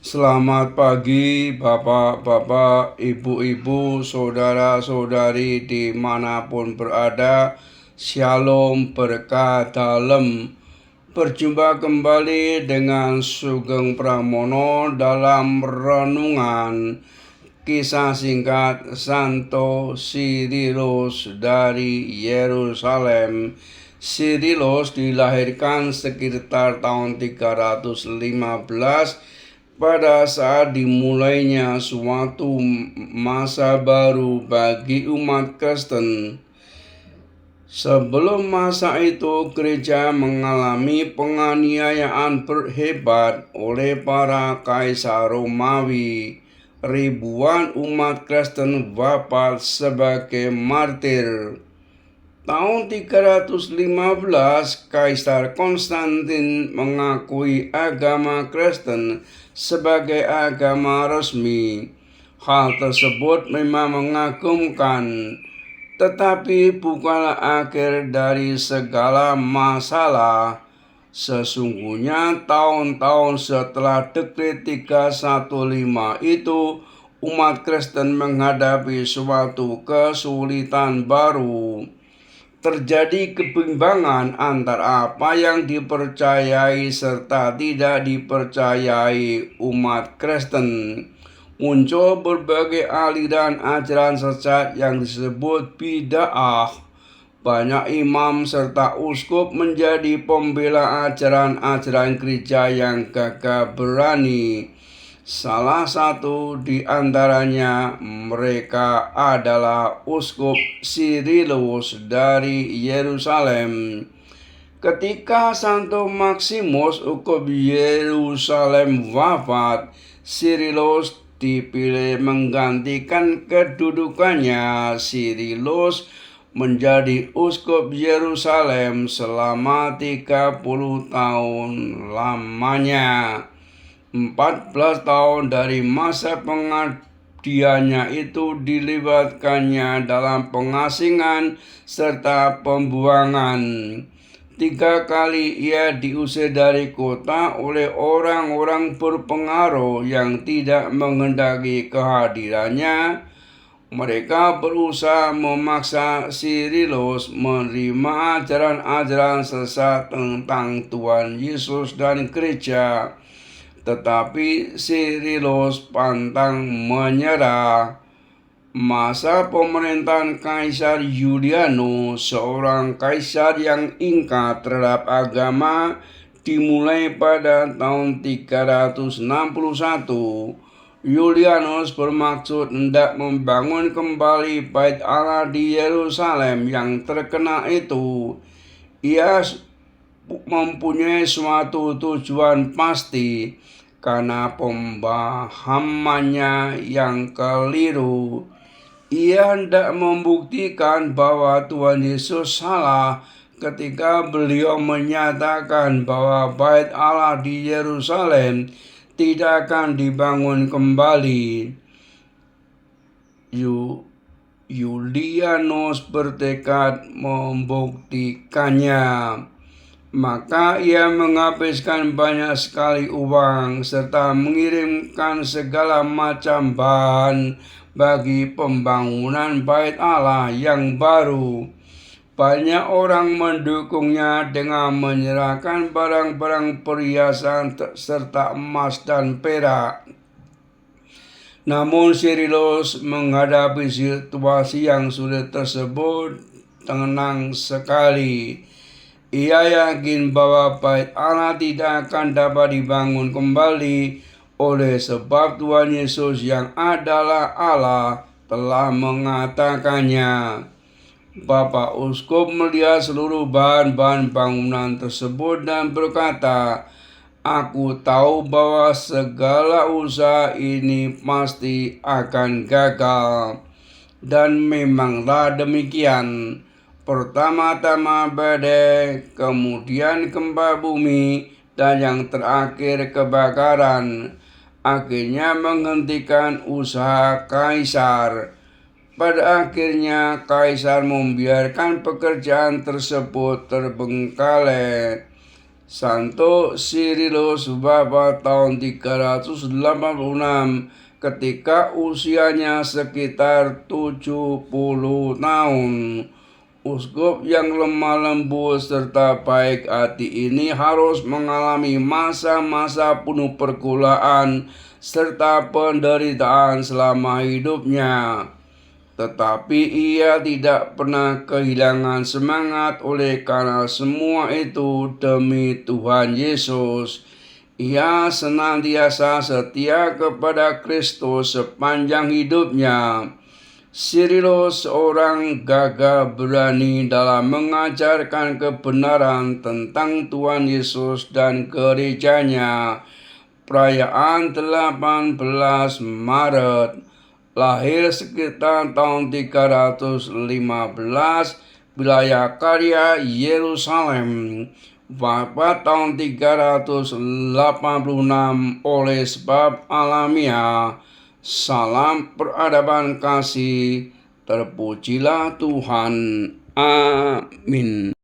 Selamat pagi Bapak-bapak, Ibu-ibu, saudara-saudari dimanapun berada. Shalom berkah dalam. Berjumpa kembali dengan Sugeng Pramono dalam renungan kisah singkat Santo Cyrilus dari Yerusalem. Cyrilus dilahirkan sekitar tahun 315 pada saat dimulainya suatu masa baru bagi umat Kristen. Sebelum masa itu, gereja mengalami penganiayaan berhebat oleh para kaisar Romawi. Ribuan umat Kristen wafat sebagai martir. Tahun 315, Kaisar Konstantin mengakui agama Kristen sebagai agama resmi. Hal tersebut memang mengagumkan, tetapi bukanlah akhir dari segala masalah. Sesungguhnya tahun-tahun setelah Dekret 315 itu, umat Kristen menghadapi suatu kesulitan baru. Terjadi kebimbangan antara apa yang dipercayai serta tidak dipercayai umat Kristen. Muncul berbagai aliran ajaran sesat yang disebut bid'ah. Banyak imam serta uskup menjadi pembela ajaran-ajaran gereja yang gagah berani. Salah satu di antaranya mereka adalah Uskup Cyrilus dari Yerusalem. Ketika Santo Maximus, Uskup Yerusalem wafat, Cyrilus dipilih menggantikan kedudukannya. Cyrilus menjadi Uskup Yerusalem selama 30 tahun lamanya. 14 tahun dari masa pengabdiannya itu dilibatkannya dalam pengasingan serta pembuangan. 3 kali ia diusir dari kota oleh orang-orang berpengaruh yang tidak menghendaki kehadirannya. Mereka berusaha memaksa Cyrilus menerima ajaran-ajaran sesat tentang Tuhan Yesus dan gereja. Tetapi Cyrilus pantang menyerah. Masa pemerintahan Kaisar Julianus, seorang kaisar yang ingkar terhadap agama, dimulai pada tahun 361. Julianus bermaksud hendak membangun kembali bait Allah di Yerusalem yang terkenal itu. Ia mempunyai suatu tujuan pasti karena pemahamannya yang keliru. Ia hendak membuktikan bahwa Tuhan Yesus salah ketika beliau menyatakan bahwa bait Allah di Yerusalem tidak akan dibangun kembali. Julianus bertekad membuktikannya. Maka ia menghabiskan banyak sekali uang serta mengirimkan segala macam bahan bagi pembangunan bait Allah yang baru. Banyak orang mendukungnya dengan menyerahkan barang-barang perhiasan serta emas dan perak. Namun Cyrilus menghadapi situasi yang sulit tersebut tenang sekali. Ia yakin bahwa bait Allah tidak akan dapat dibangun kembali oleh sebab Tuhan Yesus yang adalah Allah telah mengatakannya. Bapak Uskup melihat seluruh bahan-bahan bangunan tersebut dan berkata, "Aku tahu bahwa segala usaha ini pasti akan gagal." Dan memanglah demikian. Pertama-tama badai, kemudian gempa bumi, dan yang terakhir kebakaran. Akhirnya menghentikan usaha kaisar. Pada akhirnya kaisar membiarkan pekerjaan tersebut terbengkalai. Santo Sirilus Bapa tahun 386 ketika usianya sekitar 70 tahun. Uskup yang lemah lembut serta baik hati ini harus mengalami masa-masa penuh pergumulan serta penderitaan selama hidupnya. Tetapi ia tidak pernah kehilangan semangat oleh karena semua itu demi Tuhan Yesus. Ia senantiasa setia kepada Kristus sepanjang hidupnya. Sirilus seorang gagah berani dalam mengajarkan kebenaran tentang Tuhan Yesus dan gerejanya. Perayaan 18 Maret, lahir sekitar tahun 315, wilayah Karya Yerusalem. Wafat tahun 386 oleh sebab alamiah. Salam peradaban kasih, terpujilah Tuhan. Amin.